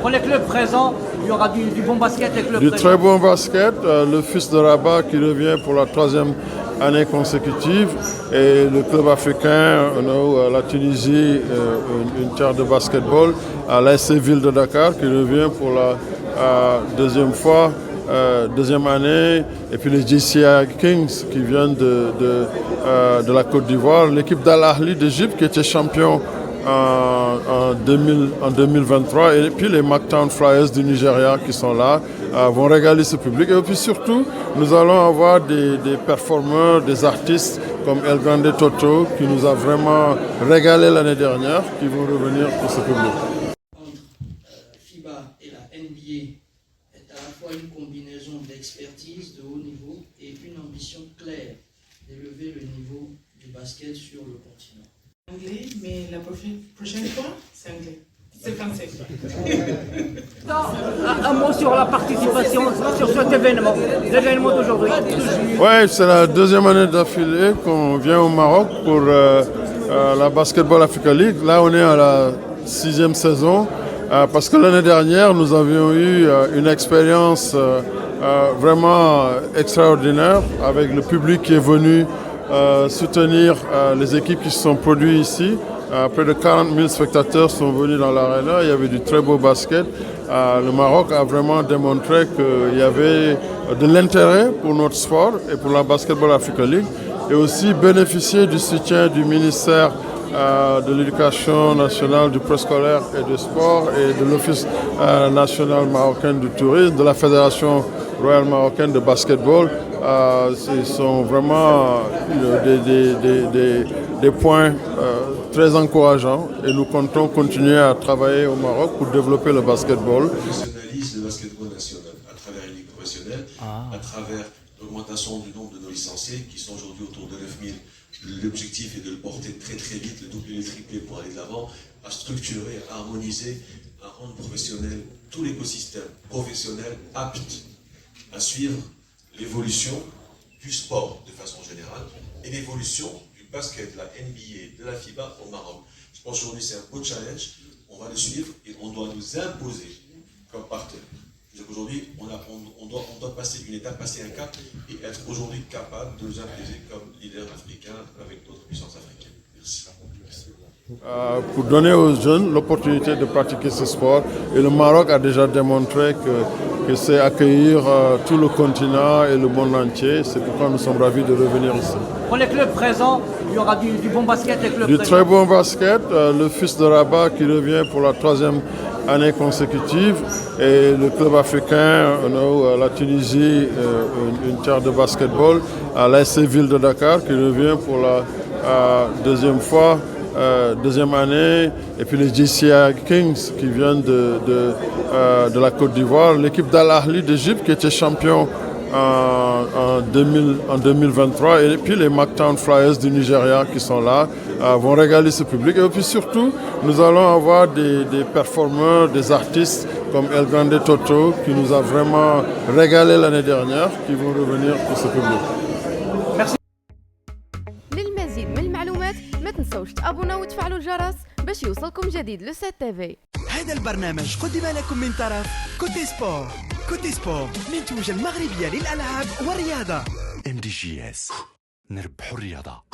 Pour les clubs présents, il y aura du bon basket, les clubs Du présents. très bon basket, le Fils de Rabat qui revient pour la troisième année consécutive et le club africain, la Tunisie, une terre de basketball, à l'ASC Ville de Dakar qui revient pour la deuxième fois, deuxième année, et puis les JCI Kings qui viennent de la Côte d'Ivoire, l'équipe d'Al Ahly d'Égypte qui était champion en 2023 et puis les Mactown Flyers du Nigeria qui sont là vont régaler ce public et puis surtout nous allons avoir des performeurs, des artistes comme El Grande Toto qui nous a vraiment régalé l'année dernière qui vont revenir pour ce public. FIBA et la NBA est à la fois une combinaison d'expertise de haut niveau et une ambition claire d'élever le niveau du basket sur le continent. Anglais, mais la prochaine fois, c'est anglais. C'est français. Un mot sur la participation sur cet événement, l'événement d'aujourd'hui. Oui, c'est la deuxième année d'affilée qu'on vient au Maroc pour la Basketball Africa League. Là, on est à la 6e saison parce que l'année dernière, nous avions eu une expérience vraiment extraordinaire avec le public qui est venu soutenir les équipes qui se sont produites ici. Près de 40 000 spectateurs sont venus dans l'aréna. Il y avait du très beau basket. Le Maroc a vraiment démontré qu'il y avait de l'intérêt pour notre sport et pour la Basketball Africa League et aussi bénéficier du soutien du ministère de l'Éducation nationale, du préscolaire et du sport et de l'Office national marocain du tourisme, de la Fédération royale marocaine de basketball. Ce sont vraiment des points très encourageants et nous comptons continuer à travailler au Maroc pour développer le basketball. On professionnalise le basketball national à travers une ligue professionnelle, à travers l'augmentation du nombre de nos licenciés qui sont aujourd'hui autour de 9 000. L'objectif est de le porter très très vite, le doubler, le tripler pour aller de l'avant, à structurer, à harmoniser, à rendre professionnel tout l'écosystème professionnel apte à suivre l'évolution du sport de façon générale et l'évolution du basket, de la NBA, de la FIBA au Maroc. Je pense qu'aujourd'hui c'est un beau challenge, on va le suivre et on doit nous imposer comme partenaire. Aujourd'hui, on doit passer une étape, passer un cap et être aujourd'hui capable de nous imposer comme leader africain avec d'autres puissances africaines. Merci. Pour donner aux jeunes l'opportunité de pratiquer ce sport. Et le Maroc a déjà démontré que c'est accueillir tout le continent et le monde entier. C'est pourquoi nous sommes ravis de revenir ici. Pour les clubs présents, il y aura du bon basket, les clubs Du présents. très bon basket, le Fils de Rabat qui revient pour la troisième année consécutive et le club africain, la Tunisie, une terre de basketball, à l'ASC Ville de Dakar qui revient pour la deuxième fois, deuxième année, et puis les JCI Kings qui viennent de la Côte d'Ivoire, l'équipe d'Al Ahly d'Égypte qui était champion en 2023 et puis les Mactown Flyers du Nigeria qui sont là vont régaler ce public et puis surtout nous allons avoir des performeurs, des artistes comme El Grande Toto qui nous a vraiment régalé l'année dernière qui vont revenir pour ce public. Merci. للمزيد من المعلومات ما تنسوش تابونا وتفعلوا الجرس باش يوصلكم جديد لو سات تيفي. هذا البرنامج قدم لكم من طرف كوتي سبور. كوتي سبور منتوجة المغربية للألعاب والرياضة. MDGS نربحوا الرياضة.